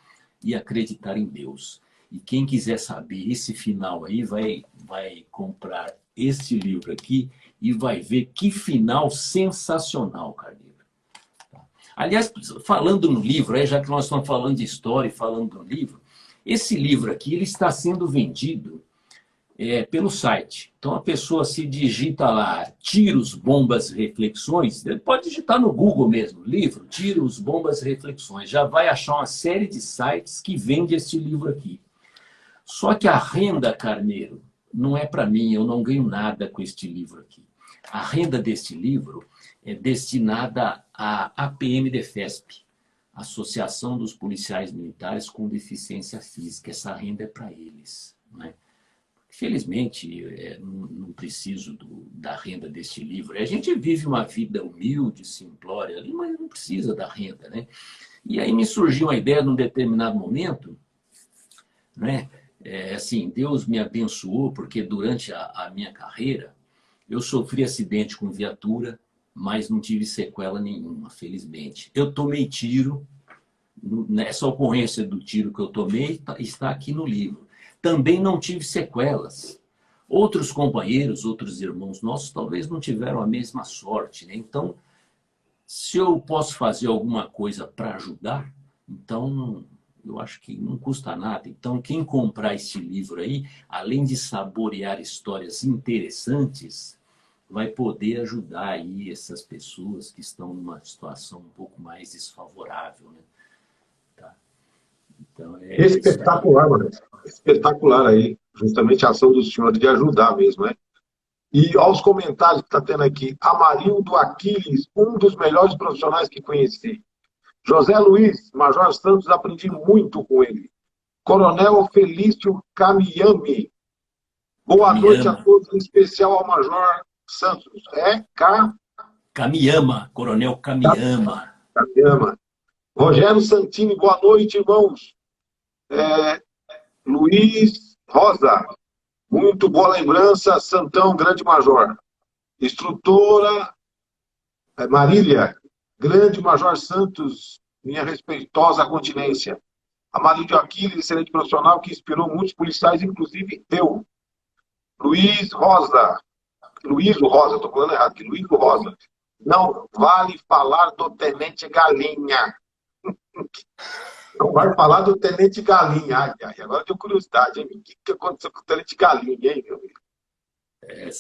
Speaker 2: e acreditar em Deus. E quem quiser saber esse final aí, vai comprar este livro aqui e vai ver que final sensacional, Carneiro. Aliás, falando no livro, já que nós estamos falando de história e falando do livro, esse livro aqui ele está sendo vendido pelo site. Então a pessoa se digita lá, Tiros, Bombas, Reflexões, ele pode digitar no Google mesmo, livro, Tiros, Bombas, Reflexões, já vai achar uma série de sites que vende esse livro aqui. Só que a renda, Carneiro, não é para mim, eu não ganho nada com este livro aqui. A renda deste livro é destinada à APM-DEFESP, Associação dos Policiais Militares com Deficiência Física. Essa renda é para eles, né? Felizmente, não preciso da renda deste livro. A gente vive uma vida humilde, simplória ali, mas não precisa da renda, né? E aí me surgiu uma ideia num determinado momento, né? Assim, Deus me abençoou, porque durante a minha carreira, eu sofri acidente com viatura, mas não tive sequela nenhuma, felizmente. Eu tomei tiro, essa ocorrência do tiro que eu tomei está aqui no livro. Também não tive sequelas. Outros companheiros, outros irmãos nossos, talvez não tiveram a mesma sorte, né? Então, se eu posso fazer alguma coisa para ajudar, então eu acho que não custa nada. Então, quem comprar este livro aí, além de saborear histórias interessantes, vai poder ajudar aí essas pessoas que estão numa situação um pouco mais desfavorável, né? Tá? Então,
Speaker 3: Espetacular, mano. Espetacular aí. Justamente a ação do senhor de ajudar mesmo, né? E aos comentários que está tendo aqui, Amarildo Aquiles, um dos melhores profissionais que conheci. José Luiz, Major Santos, aprendi muito com ele. Coronel Felício Camiyami. Boa noite a todos, em especial ao Major Santos.
Speaker 2: Camiyama, Coronel Camiyama.
Speaker 3: Camiyama. Rogério Santini, boa noite, irmãos. Luiz Rosa, muito boa lembrança, Santão, grande major. Instrutora Marília, grande Major Santos, minha respeitosa continência. Amarílio Aquiles, excelente profissional que inspirou muitos policiais, inclusive eu. Luiz Rosa, estou falando errado aqui, Luiz Rosa. Não vale falar do Tenente Galinha. Não vai falar do Tenente Galinha. Agora eu tenho curiosidade, hein? O que aconteceu com o Tenente Galinha, hein, meu amigo?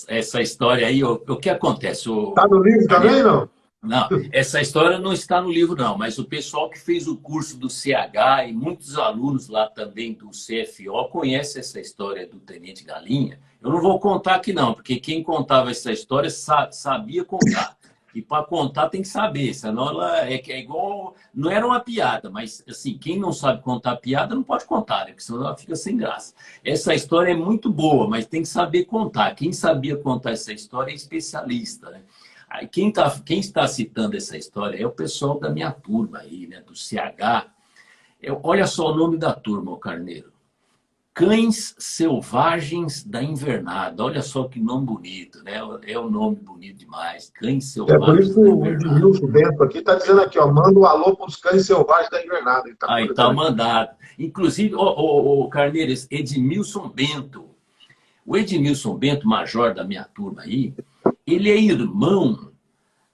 Speaker 2: Essa história aí, o que acontece?
Speaker 3: Está no livro também, não?
Speaker 2: Não, essa história não está no livro, não, mas o pessoal que fez o curso do CH e muitos alunos lá também do CFO conhecem essa história do Tenente Galinha. Eu não vou contar aqui, não, porque quem contava essa história sabia contar. E para contar tem que saber, senão ela é igual. Não era uma piada, mas assim, quem não sabe contar piada não pode contar, né? Porque senão ela fica sem graça. Essa história é muito boa, mas tem que saber contar. Quem sabia contar essa história é especialista, né? Aí, quem está citando essa história é o pessoal da minha turma aí, né? Do CH. Olha só o nome da turma, o Carneiro. Cães Selvagens da Invernada. Olha só que nome bonito, né? É um nome bonito demais. Cães Selvagens
Speaker 3: por isso
Speaker 2: da
Speaker 3: o
Speaker 2: Invernada.
Speaker 3: Edmilson Bento aqui está dizendo aqui, ó, manda um alô para os Cães Selvagens da Invernada.
Speaker 2: Aí está mandado. Inclusive, o Carneiro, Edmilson Bento. O Edmilson Bento, major da minha turma aí, ele é irmão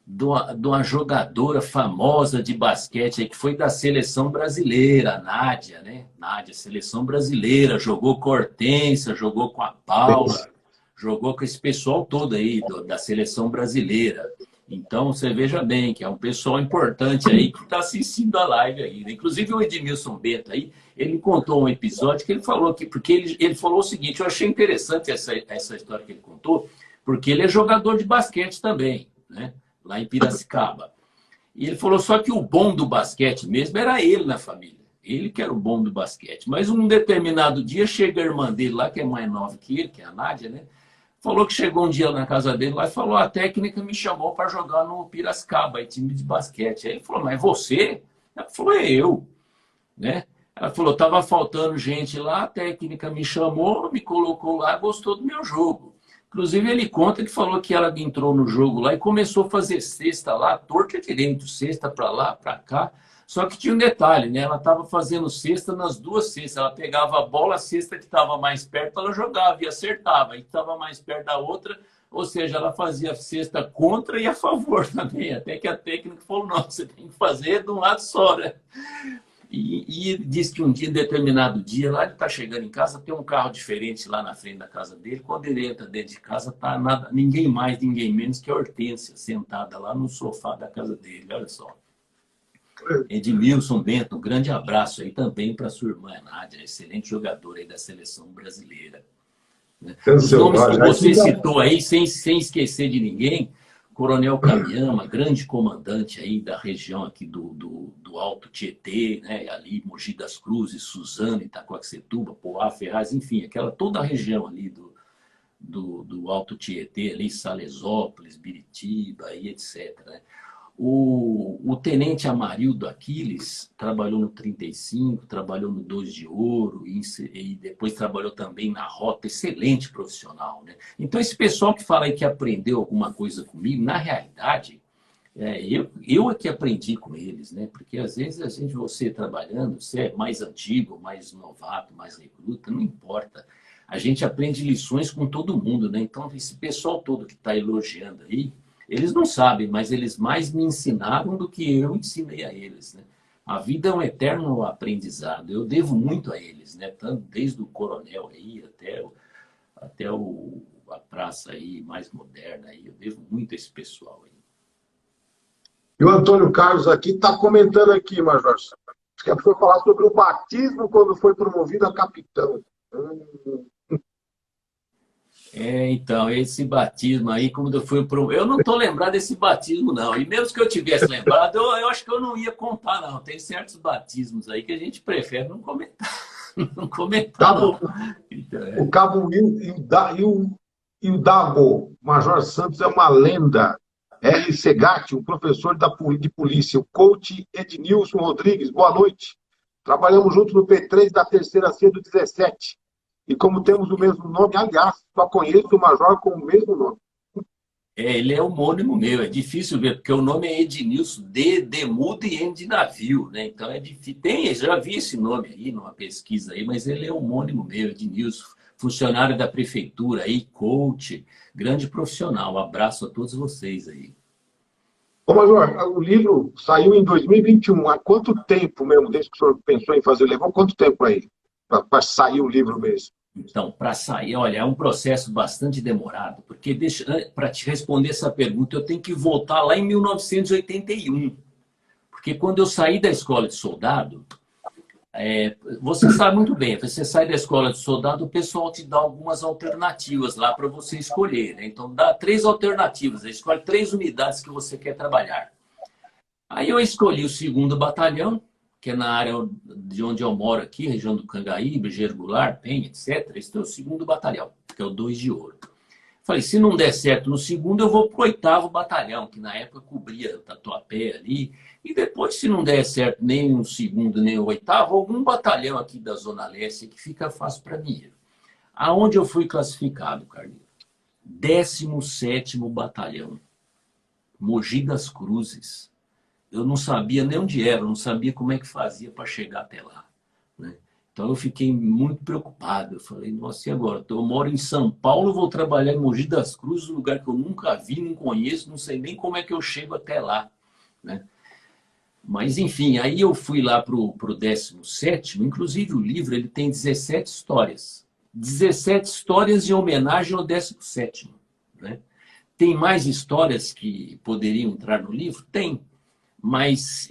Speaker 2: de uma jogadora famosa de basquete aí, que foi da seleção brasileira, a Nádia, né? Nádia, seleção brasileira, jogou com a Hortência, jogou com a Paula, jogou com esse pessoal todo aí da seleção brasileira. Então, você veja bem que é um pessoal importante aí que está assistindo a live aí, né? Inclusive o Edmilson Bento aí, ele contou um episódio que ele falou que, porque ele falou o seguinte, eu achei interessante essa história que ele contou, porque ele é jogador de basquete também, né? Lá em Piracicaba. E ele falou só que o bom do basquete mesmo era ele na família. Ele que era o bom do basquete. Mas um determinado dia chega a irmã dele lá, que é mais nova que ele, que é a Nádia, né? Falou que chegou um dia na casa dele lá e falou, a técnica me chamou para jogar no Piracicaba, aí, time de basquete. Aí ele falou, mas você? Ela falou, é eu. Né? Ela falou, estava faltando gente lá, a técnica me chamou, me colocou lá, gostou do meu jogo. Inclusive, ele conta que falou que ela entrou no jogo lá e começou a fazer cesta lá, torta direito, cesta para lá, para cá. Só que tinha um detalhe, né? Ela estava fazendo cesta nas duas cestas. Ela pegava a bola, a cesta que estava mais perto, ela jogava e acertava. E estava mais perto da outra, ou seja, ela fazia cesta contra e a favor também. Até que a técnica falou, não, você tem que fazer de um lado só, né? E diz que um dia, em determinado dia, lá ele está chegando em casa, tem um carro diferente lá na frente da casa dele. Quando ele entra dentro de casa, tá ninguém mais, ninguém menos que a Hortência, sentada lá no sofá da casa dele. Olha só. Edmilson Bento, um grande abraço aí também para sua irmã Nádia, excelente jogadora aí da seleção brasileira. Né? Os nomes que você citou aí, sem esquecer de ninguém, Coronel Camiyama, grande comandante aí da região aqui do Alto Tietê, né? Ali Mogi das Cruzes, Suzano, Itacoaxetuba, Poá, Ferraz, enfim, toda a região ali do Alto Tietê, ali Salesópolis, Biritiba e etc. Né? O tenente Amarildo Aquiles trabalhou no 35, trabalhou no 2 de Ouro e depois trabalhou também na Rota, excelente profissional. Né? Então, esse pessoal que fala aí que aprendeu alguma coisa comigo, na realidade, eu é que aprendi com eles, né? Porque às vezes você trabalhando, você é mais antigo, mais novato, mais recruta, não importa. A gente aprende lições com todo mundo, né? Então, esse pessoal todo que está elogiando aí, eles não sabem, mas eles mais me ensinaram do que eu ensinei a eles, né? A vida é um eterno aprendizado. Eu devo muito a eles, né? Tanto desde o coronel aí até a praça aí mais moderna aí. Eu devo muito a esse pessoal aí.
Speaker 3: E o Antônio Carlos aqui está comentando aqui, Major. Acho que é para falar sobre o batismo quando foi promovido a capitão.
Speaker 2: Então, esse batismo aí, como eu fui pro... Eu não estou lembrado desse batismo, não. E mesmo que eu tivesse lembrado, eu acho que eu não ia contar, não. Tem certos batismos aí que a gente prefere não comentar. Não comentar, não.
Speaker 3: Cabo,
Speaker 2: Então,
Speaker 3: o Cabo Will e o Dago, Major Santos é uma lenda. R. Segatti, um professor de polícia. O coach Ednilson Rodrigues, boa noite. Trabalhamos juntos no P3 da terceira C do 17. E como temos o mesmo nome, aliás, só conheço o Major com o mesmo nome.
Speaker 2: ele é homônimo meu. É difícil ver, porque o nome é Ednilson, de mudo e N de navio, né? Então é difícil. Já vi esse nome aí numa pesquisa aí, mas ele é homônimo meu, Ednilson, funcionário da prefeitura aí, coach, grande profissional. Um abraço a todos vocês aí.
Speaker 3: Ô, Major, o livro saiu em 2021. Há quanto tempo mesmo, desde que o senhor pensou em fazer? Levou quanto tempo aí para sair o livro mesmo?
Speaker 2: Então, para sair, olha, é um processo bastante demorado, porque para te responder essa pergunta, eu tenho que voltar lá em 1981. Porque quando eu saí da escola de soldado, você sabe muito bem, você sai da escola de soldado, o pessoal te dá algumas alternativas lá para você escolher, né? Então, dá 3 alternativas, escolhe 3 unidades que você quer trabalhar. Aí eu escolhi o 2º Batalhão, que é na área de onde eu moro aqui, região do Cangaíba, Gergular, Penha, etc. Esse é o 2º Batalhão, que é o 2 de Ouro. Falei, se não der certo no 2º, eu vou para o 8º Batalhão, que na época cobria Tatuapé ali. E depois, se não der certo nem o 2º, nem o 8º, algum batalhão aqui da Zona Leste que fica fácil para mim. Aonde eu fui classificado, Carlinhos? 17º Batalhão, Mogi das Cruzes. Eu não sabia nem onde era, eu não sabia como é que fazia para chegar até lá, né? Então eu fiquei muito preocupado. Eu falei, nossa, e agora? Eu moro em São Paulo, vou trabalhar em Mogi das Cruzes, um lugar que eu nunca vi, não conheço, não sei nem como é que eu chego até lá, né? Mas, enfim, aí eu fui lá para o 17º, inclusive o livro ele tem 17 histórias. 17 histórias em homenagem ao 17º, né? Tem mais histórias que poderiam entrar no livro? Tem. Mas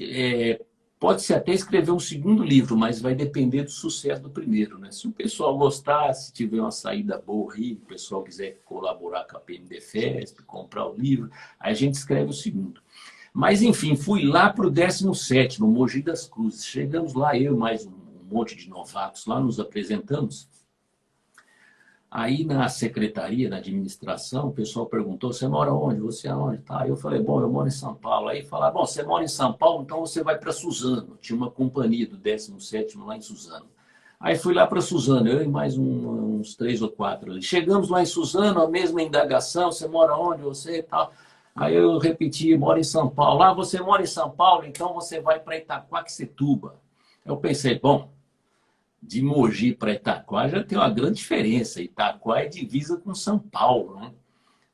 Speaker 2: pode-se até escrever um 2º livro, mas vai depender do sucesso do primeiro, né? Se o pessoal gostar, se tiver uma saída boa aí, o pessoal quiser colaborar com a PMDFest, comprar o livro, aí a gente escreve o 2º. Mas, enfim, fui lá para o 17º, Mogi das Cruzes. Chegamos lá, eu e mais um monte de novatos lá, nos apresentamos. Aí na secretaria, na administração, o pessoal perguntou, você mora onde? Você aonde? Tá. Eu falei, bom, eu moro em São Paulo. Aí falaram, bom, você mora em São Paulo, então você vai para Suzano. Tinha uma companhia do 17º lá em Suzano. Aí fui lá para Suzano, eu e mais uns 3 ou 4 ali. Chegamos lá em Suzano, a mesma indagação, você mora onde? Você e tal. Aí eu repeti, moro em São Paulo. Ah, você mora em São Paulo, então você vai para Itaquaquecetuba. Eu pensei, bom, de Mogi para Itaquá já tem uma grande diferença. Itaquá é divisa com São Paulo, né?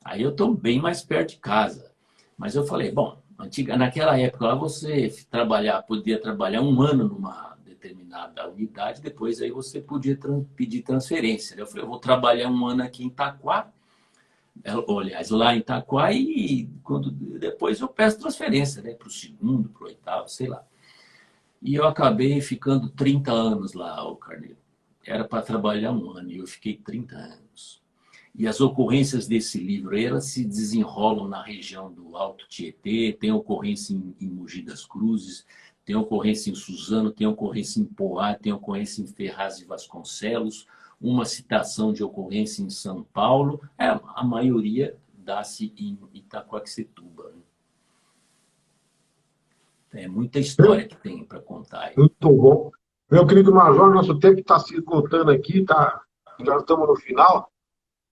Speaker 2: Aí eu estou bem mais perto de casa. Mas eu falei, bom, naquela época lá você podia trabalhar 1 ano numa determinada unidade, depois aí você podia pedir transferência. Eu falei, eu vou trabalhar 1 ano aqui em Itaquá, aliás, lá em Itaquá, e depois eu peço transferência, né, para o 2º, para o 8º, sei lá. E eu acabei ficando 30 anos lá, o Carneiro. Era para trabalhar 1 ano e eu fiquei 30 anos. E as ocorrências desse livro, elas se desenrolam na região do Alto Tietê, tem ocorrência em Mogi das Cruzes, tem ocorrência em Suzano, tem ocorrência em Poá, tem ocorrência em Ferraz de Vasconcelos, uma citação de ocorrência em São Paulo, a maioria dá-se em Itaquaquecetuba. É muita história que tem para contar aí.
Speaker 3: Muito bom. Meu querido Major, nosso tempo está se esgotando aqui, tá? Já estamos no final.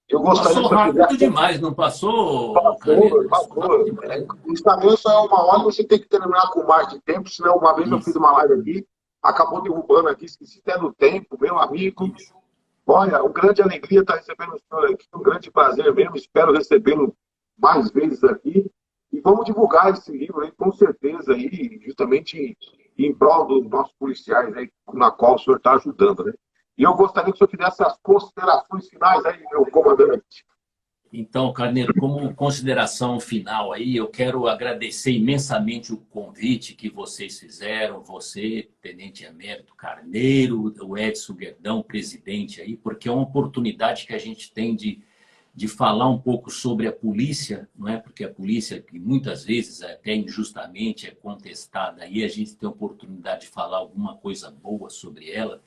Speaker 3: Eu gostaria
Speaker 2: Passou
Speaker 3: que você
Speaker 2: rápido
Speaker 3: fizesse...
Speaker 2: demais, não passou, Carneiro? Passou rápido demais.
Speaker 3: O Instagram só é 1 hora, você tem que terminar com mais de tempo, senão uma vez eu fiz
Speaker 2: Isso,
Speaker 3: uma live aqui, acabou derrubando aqui, esqueci até do tempo, meu amigo.
Speaker 2: isso.
Speaker 3: Olha, uma grande alegria estar recebendo o senhor aqui, um grande prazer mesmo, espero recebê-lo mais vezes aqui. E vamos divulgar esse livro aí, com certeza, aí, justamente em prol dos nossos policiais aí, na qual o senhor está ajudando, né? E eu gostaria que o senhor fizesse as considerações finais aí, meu comandante.
Speaker 2: Então, Carneiro, como consideração final aí, eu quero agradecer imensamente o convite que vocês fizeram, você, Tenente Emérito Carneiro, o Edson Guerdão, presidente aí, porque é uma oportunidade que a gente tem de de falar um pouco sobre a polícia, não é? Porque a polícia, que muitas vezes, até injustamente, é contestada, aí a gente tem a oportunidade de falar alguma coisa boa sobre ela,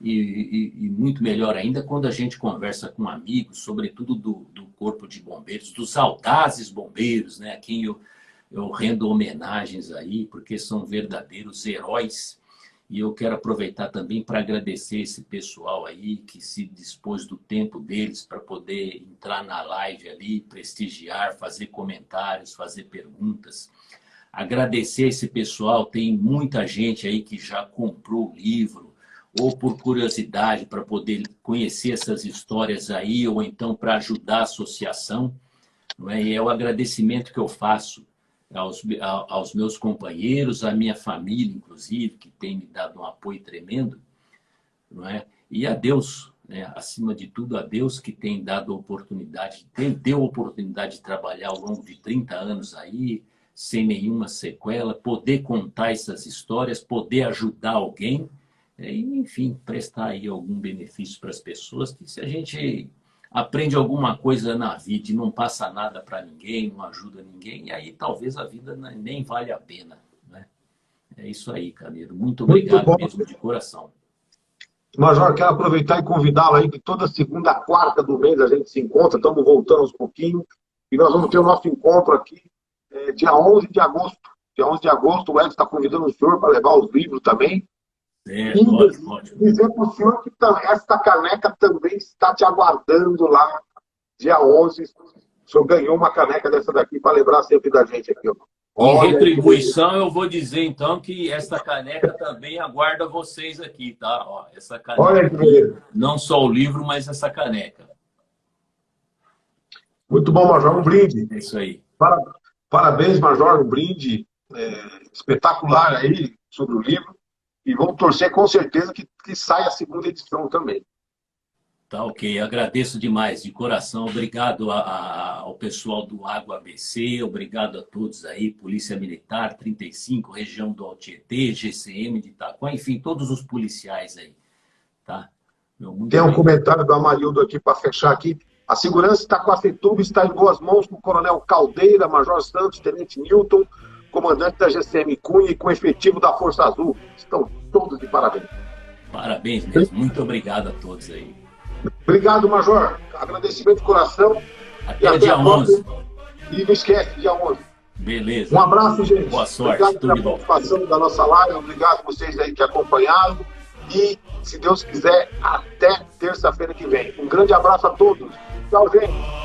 Speaker 2: e muito melhor ainda quando a gente conversa com amigos, sobretudo do Corpo de Bombeiros, dos audazes bombeiros, né? A quem eu rendo homenagens aí, porque são verdadeiros heróis. E eu quero aproveitar também para agradecer esse pessoal aí que se dispôs do tempo deles para poder entrar na live ali, prestigiar, fazer comentários, fazer perguntas. Agradecer esse pessoal, tem muita gente aí que já comprou o livro, ou por curiosidade para poder conhecer essas histórias aí, ou então para ajudar a associação. Não é? E é o agradecimento que eu faço aos meus companheiros, à minha família, inclusive, que tem me dado um apoio tremendo, não é? E a Deus, né? Acima de tudo, a Deus que tem dado oportunidade, deu oportunidade de trabalhar ao longo de 30 anos aí, sem nenhuma sequela, poder contar essas histórias, poder ajudar alguém, e, enfim, prestar aí algum benefício para as pessoas, que se a gente aprende alguma coisa na vida e não passa nada para ninguém, não ajuda ninguém, e aí talvez a vida nem vale a pena, né? É isso aí, Carneiro. Muito obrigado mesmo, de coração.
Speaker 3: Major, quero aproveitar e convidá-lo aí, que toda segunda, quarta do mês a gente se encontra, estamos voltando aos pouquinhos, e nós vamos ter o nosso encontro aqui, dia 11 de agosto. Dia 11 de agosto, o Edson está convidando o senhor para levar os livros também.
Speaker 2: Ótimo.
Speaker 3: Dizer para o senhor que esta caneca também está te aguardando lá, dia 11. O senhor ganhou uma caneca dessa daqui para lembrar sempre da gente aqui.
Speaker 2: Em retribuição, eu vou dizer, então, que essa caneca também aguarda vocês aqui, tá? Ó, essa caneca.
Speaker 3: Olha que beleza.
Speaker 2: Não só o livro, mas essa caneca.
Speaker 3: Muito bom, Major. Um brinde.
Speaker 2: É isso aí.
Speaker 3: Parabéns, Major. Um brinde espetacular aí sobre o livro. E vamos torcer com certeza que saia a segunda edição também.
Speaker 2: Tá ok, agradeço demais, de coração. Obrigado ao pessoal do Água ABC, obrigado a todos aí, Polícia Militar 35, região do Altietê, GCM de Itaquá, enfim, todos os policiais aí. Tá?
Speaker 3: Tem um comentário do Amarildo aqui para fechar aqui. A segurança está com a Itaquaquecetuba, está em boas mãos com o Coronel Caldeira, Major Santos, Tenente Newton, comandante da GCM Cunha e com efetivo da Força Azul. Estão todos de parabéns.
Speaker 2: Parabéns mesmo. Muito obrigado a todos aí.
Speaker 3: Obrigado, Major. Agradecimento de coração.
Speaker 2: Até dia 11.
Speaker 3: E não esquece, dia 11.
Speaker 2: Beleza.
Speaker 3: Um abraço, gente.
Speaker 2: Boa sorte.
Speaker 3: Obrigado pela participação da nossa live. Obrigado a vocês aí que acompanharam. E, se Deus quiser, até terça-feira que vem. Um grande abraço a todos. Tchau, gente.